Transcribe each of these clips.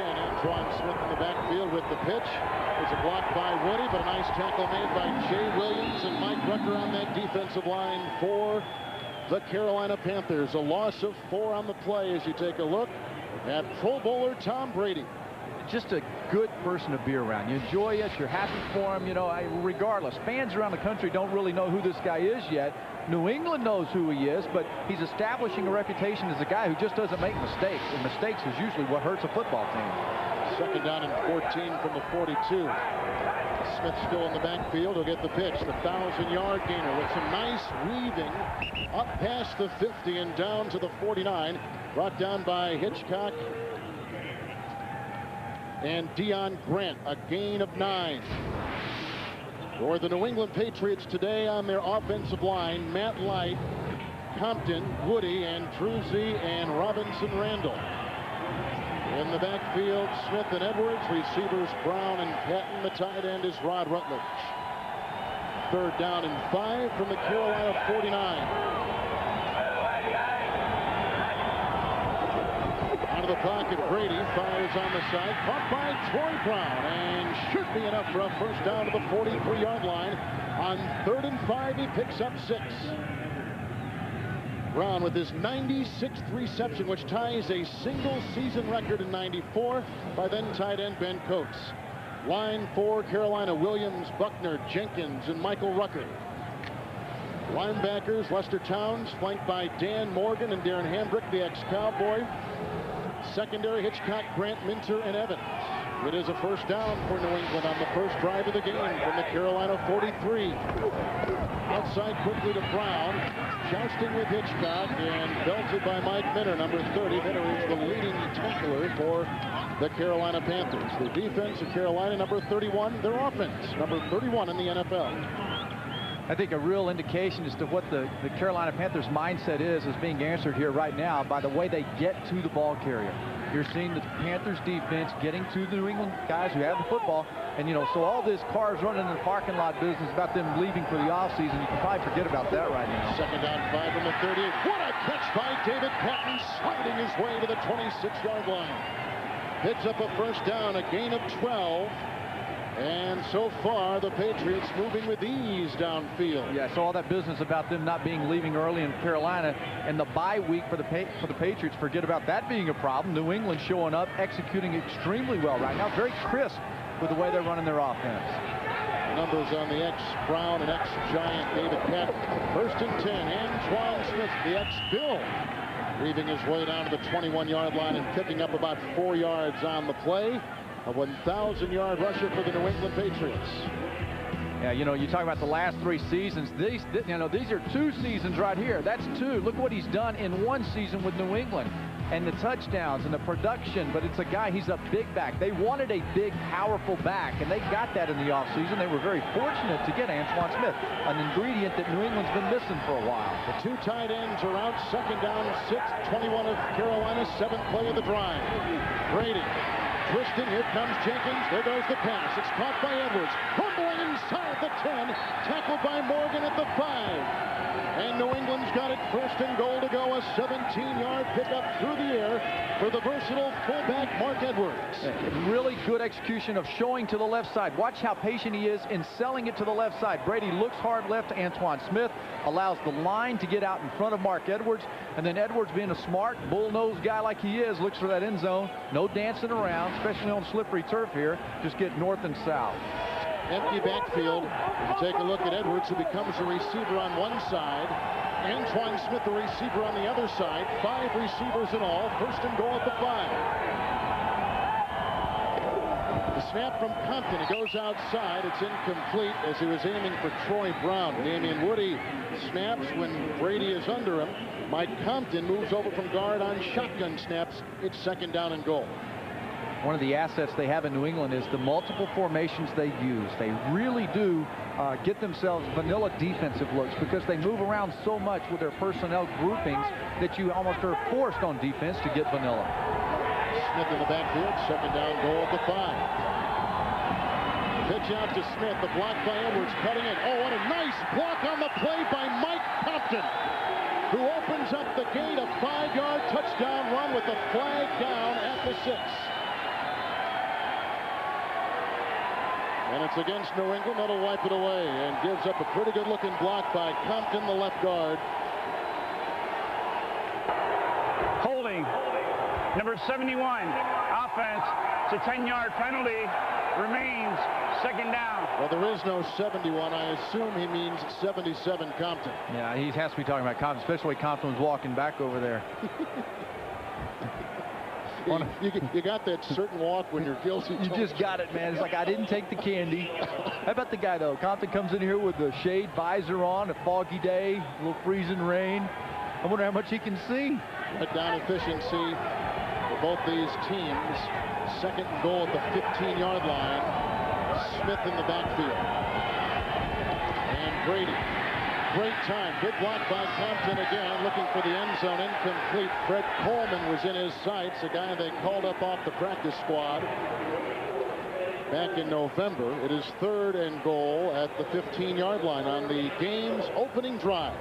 Antoine Smith in the backfield with the pitch. There's a block by Woody, but a nice tackle made by Jay Williams and Mike Rucker on that defensive line for the Carolina Panthers. A loss of 4 on the play as you take a look at Pro Bowler Tom Brady. Just a good person to be around. You enjoy it. You're happy for him. You know, regardless, fans around the country don't really know who this guy is yet. New England knows who he is, but he's establishing a reputation as a guy who just doesn't make mistakes, and mistakes is usually what hurts a football team. Second down and 14 from the 42. Smith still in the backfield. He'll get the pitch. The 1,000-yard gainer with some nice weaving up past the 50 and down to the 49. Brought down by Hitchcock and Deion Grant. A gain of 9. For the New England Patriots today on their offensive line, Matt Light, Compton, Woody, and Drusy, and Robinson Randall. In the backfield, Smith and Edwards. Receivers Brown and Patton. The tight end is Rod Rutledge. Third down and 5 from the Carolina 49. Out of the pocket, Brady fires on the side, caught by Troy Brown, and should be enough for a first down to the 43-yard line. On 3rd and 5, he picks up 6. Brown with his 96th reception, which ties a single season record in '94 by then tight end Ben Coates. Line for Carolina: Williams, Buckner, Jenkins, and Michael Rucker. Linebackers: Lester Towns, flanked by Dan Morgan and Darren Hambrick, the ex-Cowboy. Secondary: Hitchcock, Grant, Minter, and Evans. It is a first down for New England on the first drive of the game from the Carolina 43. Outside quickly to Brown, jousting with Hitchcock, and belted by Mike Minter, number 30. Minter is the leading tackler for the Carolina Panthers. The defense of Carolina, number 31. Their offense, number 31 in the NFL. I think a real indication as to what the Carolina Panthers mindset is being answered here right now by the way they get to the ball carrier. You're seeing the Panthers defense getting to the New England guys who have the football. And, you know, so all this cars running in the parking lot business about them leaving for the offseason, you can probably forget about that right now. Second down, 5 from the 30. What a catch by David Patton, sliding his way to the 26-yard line. Picks up a first down, a gain of 12. And so far, the Patriots moving with ease downfield. Yeah, so all that business about them not leaving early in Carolina and the bye week for the Patriots, forget about that being a problem. New England showing up, executing extremely well right now. Very crisp with the way they're running their offense. Numbers on the ex-Brown and ex-Giant David Patton. First and 10, Antoine Smith, the ex-Bill, weaving his way down to the 21-yard line and picking up about 4 yards on the play. A 1,000-yard rusher for the New England Patriots. Yeah, you know, you talk about the last 3 seasons. These are 2 seasons right here. That's 2. Look what he's done in 1 season with New England. And the touchdowns and the production, but it's a guy, he's a big back. They wanted a big, powerful back, and they got that in the offseason. They were very fortunate to get Antoine Smith, an ingredient that New England's been missing for a while. The 2 tight ends are out. Second down, 6, 21 of Carolina, 7th play of the drive. Brady. Twisting, here comes Jenkins. There goes the pass. It's caught by Edwards. Fumbling inside the 10. Tackled by Morgan at the 5. And New England's got it first and goal to go. A 17-yard pickup through the air for the versatile fullback Mark Edwards. Really good execution of showing to the left side. Watch how patient he is in selling it to the left side. Brady looks hard left to Antoine Smith, allows the line to get out in front of Mark Edwards, and then Edwards, being a smart, bull-nosed guy like he is, looks for that end zone. No dancing around, especially on slippery turf here. Just get north and south. Empty backfield. You take a look at Edwards, who becomes a receiver on one side. Antoine Smith, the receiver on the other side. 5 receivers in all. First and goal at the 5. The snap from Compton. He goes outside. It's incomplete as he was aiming for Troy Brown. Damian Woody snaps when Brady is under him. Mike Compton moves over from guard on shotgun snaps. It's second down and goal. One of the assets they have in New England is the multiple formations they use. They really do get themselves vanilla defensive looks because they move around so much with their personnel groupings that you almost are forced on defense to get vanilla. Smith in the backfield, second down goal at the 5. Pitch out to Smith, the block by Edwards, cutting in. Oh, what a nice block on the play by Mike Compton, who opens up the gate. A 5-yard touchdown run with the flag down at the 6. And it's against New England. That'll wipe it away and gives up a pretty good-looking block by Compton, the left guard. Holding. Number 71. Offense. It's a 10-yard penalty. Remains second down. Well, there is no 71. I assume he means 77 Compton. Yeah, he has to be talking about Compton, especially when Compton was walking back over there. You got that certain walk when you're guilty. You just got it, man. It's like, I didn't take the candy. How about the guy, though? Compton comes in here with the shade visor on, a foggy day, a little freezing rain. I wonder how much he can see. Cut down efficiency for both these teams. Second and goal at the 15-yard line. Smith in the backfield. And Brady. Great time. Good block by Compton again. Looking for the end zone. Incomplete. Fred Coleman was in his sights. A guy they called up off the practice squad back in November. It is third and goal at the 15-yard line on the game's opening drive.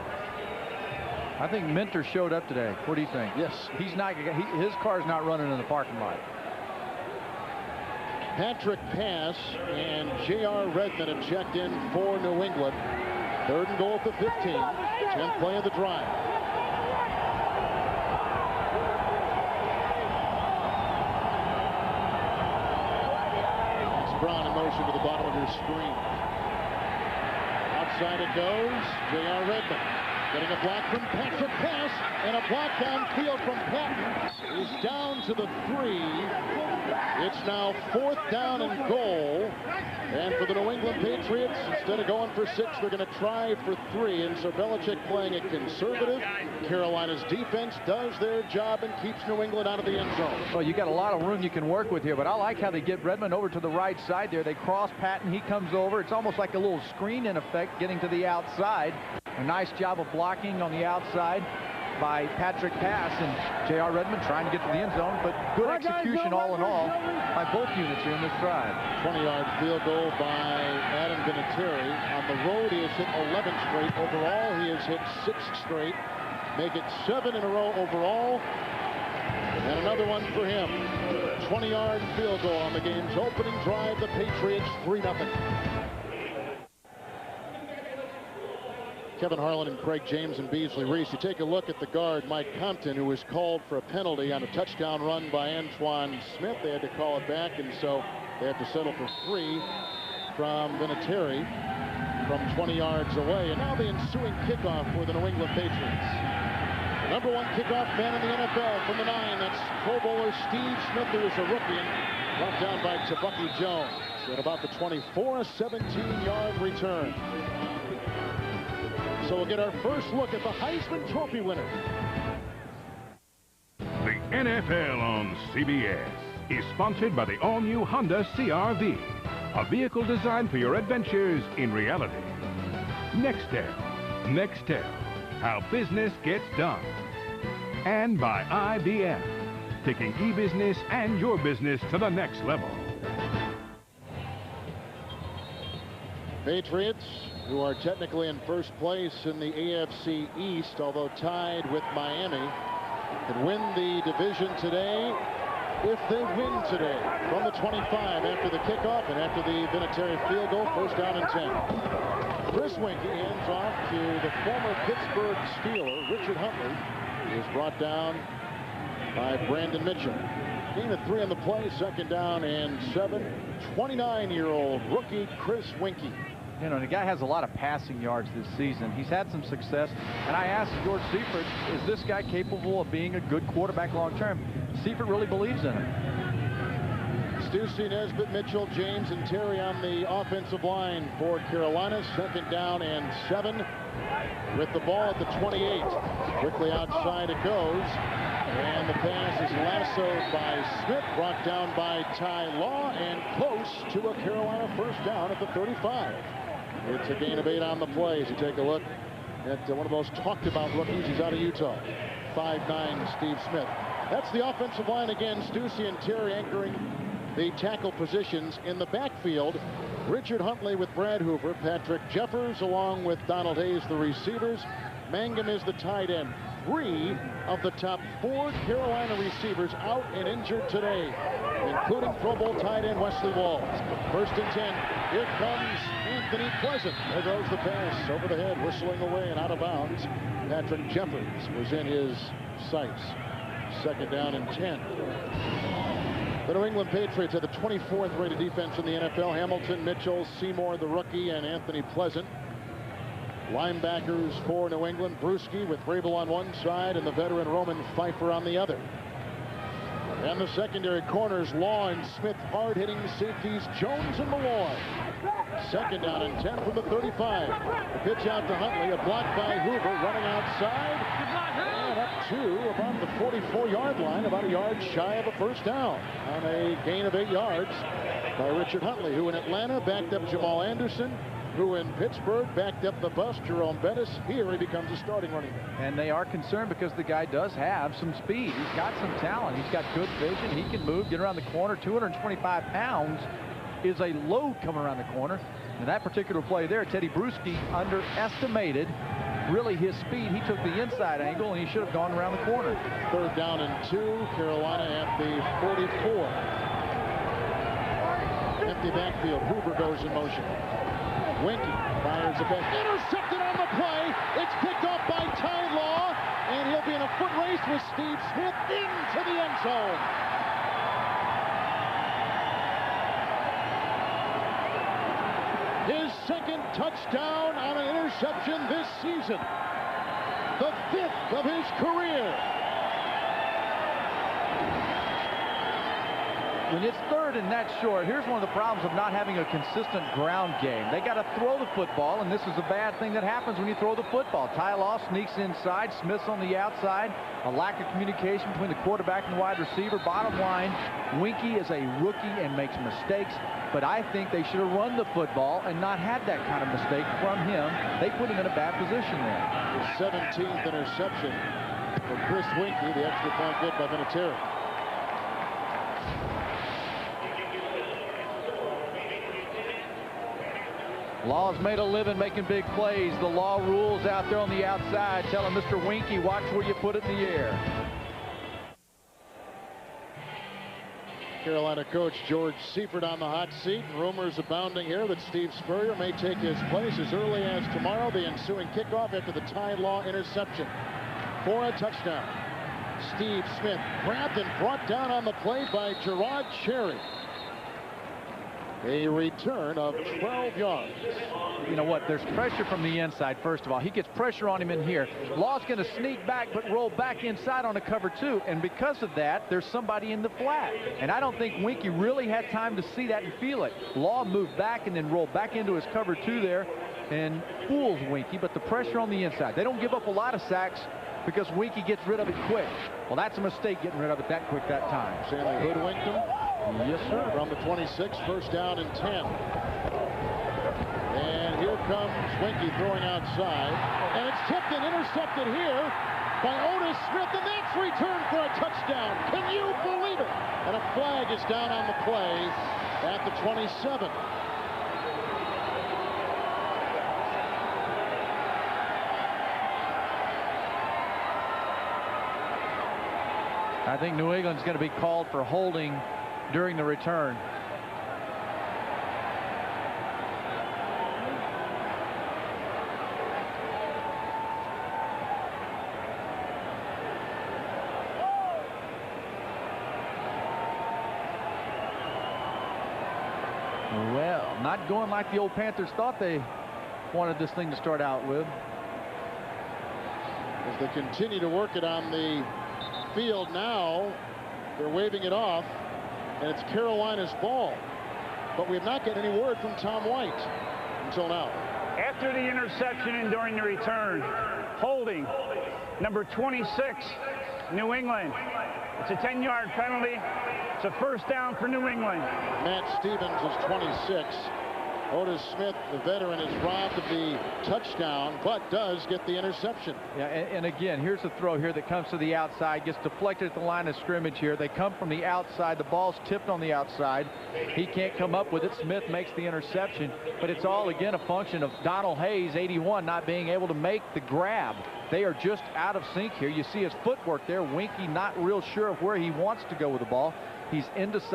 I think Minter showed up today. What do you think? Yes. He's not. His car's not running in the parking lot. Patrick pass and J.R. Redmond have checked in for New England. Third and goal at the 15. 10th play of the drive. It's Brown in motion to the bottom of your screen. Outside it goes. J.R. Redmond getting a block from Patrick pass and a block downfield from Patton. He's down to the 3. It's now 4th down and goal. And for the New England Patriots, instead of going for 6, they're going to try for 3. And so Belichick playing it conservative. Carolina's defense does their job and keeps New England out of the end zone. Well, you got a lot of room you can work with here, but I like how they get Redmond over to the right side there. They cross Patton. He comes over. It's almost like a little screen in effect getting to the outside. A nice job of blocking on the outside by Patrick Pass, and J.R. Redmond trying to get to the end zone, but good execution all in all by both units here in this drive. 20-yard field goal by Adam Vinatieri. On the road, he has hit 11 straight. Overall, he has hit 6 straight. Make it 7 in a row overall. And another one for him. 20-yard field goal on the game's opening drive. The Patriots 3-0. Kevin Harlan and Craig James and Beasley Reese. You take a look at the guard, Mike Compton, who was called for a penalty on a touchdown run by Antoine Smith. They had to call it back, and so they have to settle for 3 from Vinatieri from 20 yards away. And now the ensuing kickoff for the New England Patriots. The number 1 kickoff man in the NFL from the 9. That's Pro Bowler Steve Smith, who is a rookie, and brought down by Tabucky Jones at about the 24, a 17-yard return. So we'll get our first look at the Heisman Trophy winner. The NFL on CBS is sponsored by the all-new Honda CR-V, a vehicle designed for your adventures in reality. Nextel, how business gets done. And by IBM, taking e-business and your business to the next level. Patriots, who are technically in first place in the AFC East, although tied with Miami, could win the division today if they win today. From the 25 after the kickoff and after the Vinatieri field goal, first down and 10. Chris Winkie hands off to the former Pittsburgh Steeler, Richard Huntley, who is brought down by Brandon Mitchell. Gain of 3 on the play, second down and 7. 29-year-old rookie Chris Winkie. You know, the guy has a lot of passing yards this season. He's had some success. And I asked George Seifert, is this guy capable of being a good quarterback long term? Seifert really believes in him. Stussy, Nesbitt, Mitchell, James, and Terry on the offensive line for Carolina. Second down and 7 with the ball at the 28. Quickly outside it goes. And the pass is lassoed by Smith, brought down by Ty Law, and close to a Carolina first down at the 35. It's a gain of 8 on the play. As you take a look at one of the most talked about rookies. He's out of Utah. 5'9" Steve Smith. That's the offensive line again. Stussy and Terry anchoring the tackle positions in the backfield. Richard Huntley with Brad Hoover. Patrick Jeffers along with Donald Hayes, the receivers. Mangum is the tight end. 3 of the top 4 Carolina receivers out and injured today. including Pro Bowl tight end Wesley Walls. 1st and 10. Here comes Anthony Pleasant. There goes the pass over the head, whistling away and out of bounds. Patrick Jeffers was in his sights. 2nd down and 10. The New England Patriots had the 24th rated defense in the NFL. Hamilton, Mitchell, Seymour, the rookie, and Anthony Pleasant. Linebackers for New England, Bruschi with Vrabel on one side and the veteran Roman Pfeiffer on the other. And the secondary corners, Law and Smith, hard-hitting safeties, Jones and Malloy. 2nd down and 10 from the 35. The pitch out to Huntley, a block by Hoover, running outside. And up to about the 44-yard line, about a yard shy of a 1st down on a gain of 8 yards by Richard Huntley, who in Atlanta backed up Jamal Anderson, who in Pittsburgh backed up the bus, Jerome Bettis. Here he becomes a starting running back. And they are concerned because the guy does have some speed. He's got some talent. He's got good vision. He can move, get around the corner. 225 pounds is a load coming around the corner. And that particular play there, Teddy Bruschi underestimated really his speed. He took the inside angle, and he should have gone around the corner. 3rd down and 2. Carolina at the 44. Empty backfield. Hoover goes in motion. Winky fires a back. Intercepted on the play. It's picked off by Ty Law, and he'll be in a foot race with Steve Smith into the end zone. His 2nd touchdown on an interception this season. The 5th of his career. When it's 3rd and that short, here's one of the problems of not having a consistent ground game. They got to throw the football, and this is a bad thing that happens when you throw the football. Ty Law sneaks inside, Smith's on the outside. A lack of communication between the quarterback and the wide receiver. Bottom line, Winky is a rookie and makes mistakes, but I think they should have run the football and not had that kind of mistake from him. They put him in a bad position there. The 17th interception for Chris Winky, the extra point hit by Vinatieri. Law's made a living making big plays. The Law rules out there on the outside, telling Mr. Winky, watch where you put it in the air. Carolina coach George Seifert on the hot seat. Rumors abounding here that Steve Spurrier may take his place as early as tomorrow. The ensuing kickoff after the Ty Law interception for a touchdown. Steve Smith grabbed and brought down on the play by Gerard Cherry. A return of 12 yards. You know what? There's pressure from the inside, first of all. He gets pressure on him in here. Law's going to sneak back, but roll back inside on a cover 2. And because of that, there's somebody in the flat. And I don't think Winky really had time to see that and feel it. Law moved back and then rolled back into his cover 2 there and fools Winky, but the pressure on the inside. They don't give up a lot of sacks because Winky gets rid of it quick. Well, that's a mistake getting rid of it that quick that time. Stanley hoodwinked him. Yes, sir. From the 26, 1st down and 10. And here comes Winky throwing outside. And it's tipped and intercepted here by Otis Smith, and that's returned for a touchdown. Can you believe it? And a flag is down on the play at the 27. I think New England's going to be called for holding during the return. Well, not going like the old Panthers thought they wanted this thing to start out with. As they continue to work it on the field now, they're waving it off, and it's Carolina's ball. But we have not gotten any word from Tom White until now. After the interception and during the return, holding, number 26, New England. It's a 10-yard penalty. It's a 1st down for New England. Matt Stevens is 26. Otis Smith, the veteran, is robbed of the touchdown, but does get the interception. Yeah, and again, here's the throw here that comes to the outside, gets deflected at the line of scrimmage here. They come from the outside. The ball's tipped on the outside. He can't come up with it. Smith makes the interception, but it's all, again, a function of Donald Hayes, 81, not being able to make the grab. They are just out of sync here. You see his footwork there. Winky not real sure of where he wants to go with the ball. He's indecisive.